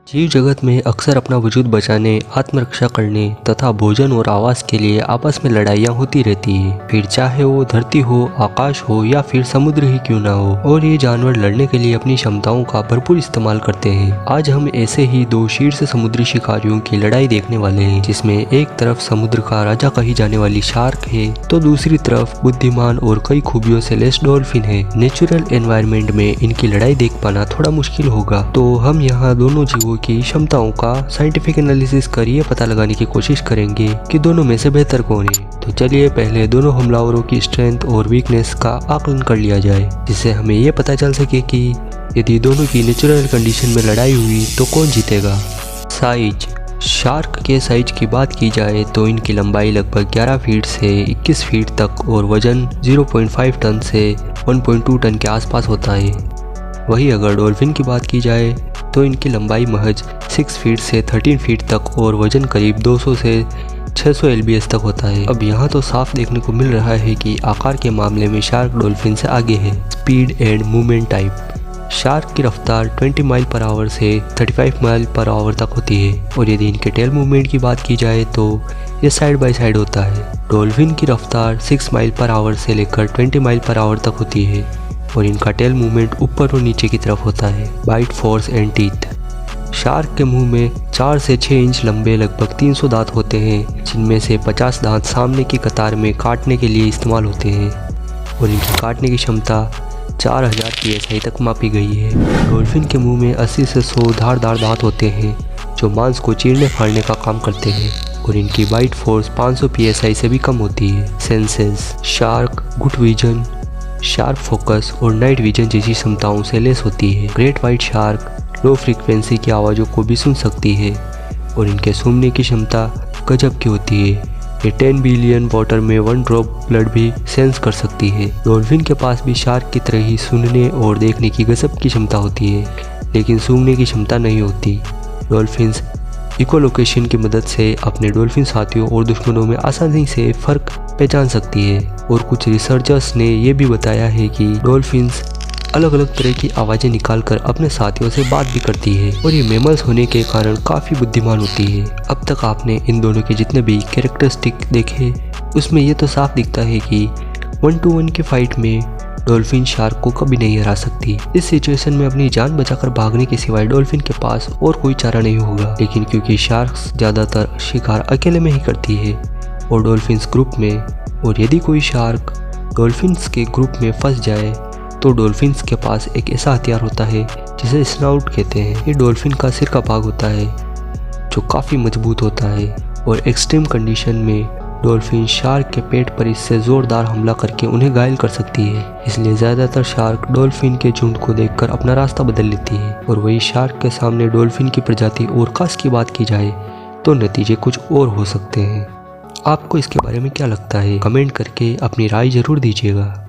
जीव जगत में अक्सर अपना वजूद बचाने, आत्मरक्षा करने तथा भोजन और आवास के लिए आपस में लड़ाइयाँ होती रहती है। फिर चाहे वो धरती हो, आकाश हो या फिर समुद्र ही क्यों ना हो, और ये जानवर लड़ने के लिए अपनी क्षमताओं का भरपूर इस्तेमाल करते हैं। आज हम ऐसे ही दो शीर्ष समुद्री शिकारियों की लड़ाई देखने वाले हैं, जिसमें एक तरफ समुद्र का राजा कही जाने वाली शार्क है तो दूसरी तरफ बुद्धिमान और कई खूबियों से लैस डॉल्फिन है। नेचुरल एनवायरनमेंट में इनकी लड़ाई देख पाना थोड़ा मुश्किल होगा, तो हम यहाँ दोनों जीवों की क्षमताओं का साइंटिफिक एनालिसिस कर ये पता लगाने की कोशिश करेंगे कि दोनों में से बेहतर कौन है। तो चलिए पहले दोनों हमलावरों की स्ट्रेंथ और वीकनेस का आकलन कर लिया जाए, जिससे हमें ये पता चल सके कि यदि दोनों की नेचुरल कंडीशन में लड़ाई हुई तो कौन जीतेगा। साइज। शार्क के साइज की बात की जाए तो इनकी लंबाई लगभग 11 फीट से 21 फीट तक और वजन 0.5 टन से 1.2 टन के आसपास होता है। वहीं अगर डॉल्फिन की बात की जाए तो इनकी लंबाई महज 6 फीट से 13 फीट तक और वजन करीब 200 से 600 lbs तक होता है। अब यहाँ तो साफ देखने को मिल रहा है कि आकार के मामले में शार्क डॉल्फिन से आगे है। Speed and movement type. Shark की रफ्तार 20 माइल पर आवर से 35 माइल पर आवर तक होती है, और यदि इनके टेल मूवमेंट की बात की जाए तो ये साइड बाय साइड होता है। डॉल्फिन की रफ्तार 6 माइल पर आवर से लेकर 20 माइल पर आवर तक होती है, और इनका टेल मूवमेंट ऊपर और नीचे की तरफ होता है। Bite force and teeth. Shark के मुंह में 4 से 6 इंच लंबे लगभग 300 दांत होते हैं, जिनमें से 50 दांत सामने की कतार में काटने के लिए इस्तेमाल होते हैं, और इनकी काटने की क्षमता 4000 psi तक मापी गई है। डॉल्फिन के मुंह में 80 से 100 धारदार दांत होते हैं, जो मांस को चीरने फाड़ने का काम करते हैं, और इनकी बाइट फोर्स 500 psi से भी कम होती है। Senses. Shark good vision, sharp focus और नाइट विजन जैसी क्षमताओं से लैस होती है। Great white shark low frequency की आवाज़ों को भी सुन सकती है, और इनके सूंघने की क्षमता गजब की होती है। ये 10 बिलियन वाटर में 1 ड्रॉप ब्लड भी सेंस कर सकती है। डॉल्फिन के पास भी शार्क की तरह ही सुनने और देखने की गजब की क्षमता होती है, लेकिन सूंघने की क्षमता नहीं होती। डॉल्फिन्स इकोलोकेशन की मदद से अपने डॉल्फिन साथियों और दुश्मनों में आसानी से फ़र्क पहचान सकती है, और कुछ रिसर्चर्स ने यह भी बताया है कि डॉल्फिन्स अलग अलग तरह की आवाज़ें निकालकर अपने साथियों से बात भी करती है, और ये मैमल्स होने के कारण काफ़ी बुद्धिमान होती है। अब तक आपने इन दोनों के जितने भी कैरेक्टरिस्टिक देखे, उसमें ये तो साफ दिखता है कि 1 to 1 के फाइट में डॉल्फिन शार्क को कभी नहीं हरा सकती। इस सिचुएशन में अपनी जान बचाकर भागने के सिवाय डॉल्फिन के पास और कोई चारा नहीं होगा, लेकिन क्योंकि शार्क्स ज़्यादातर शिकार अकेले में ही करती है और डॉल्फिन्स ग्रुप में, और यदि कोई शार्क डॉल्फिन्स के ग्रुप में फंस जाए तो डॉल्फिन्स के पास एक ऐसा हथियार होता है जिसे स्नाउट कहते हैं। ये डॉल्फिन का सिर का भाग होता है जो काफ़ी मजबूत होता है, और एक्सट्रीम कंडीशन में डॉल्फिन शार्क के पेट पर इससे ज़ोरदार हमला करके उन्हें घायल कर सकती है। इसलिए ज़्यादातर शार्क डॉल्फिन के झुंड को देखकर अपना रास्ता बदल लेती है, और वही शार्क के सामने डॉल्फिन की प्रजाति ओरकास की बात की जाए तो नतीजे कुछ और हो सकते हैं। आपको इसके बारे में क्या लगता है? कमेंट करके अपनी राय ज़रूर दीजिएगा।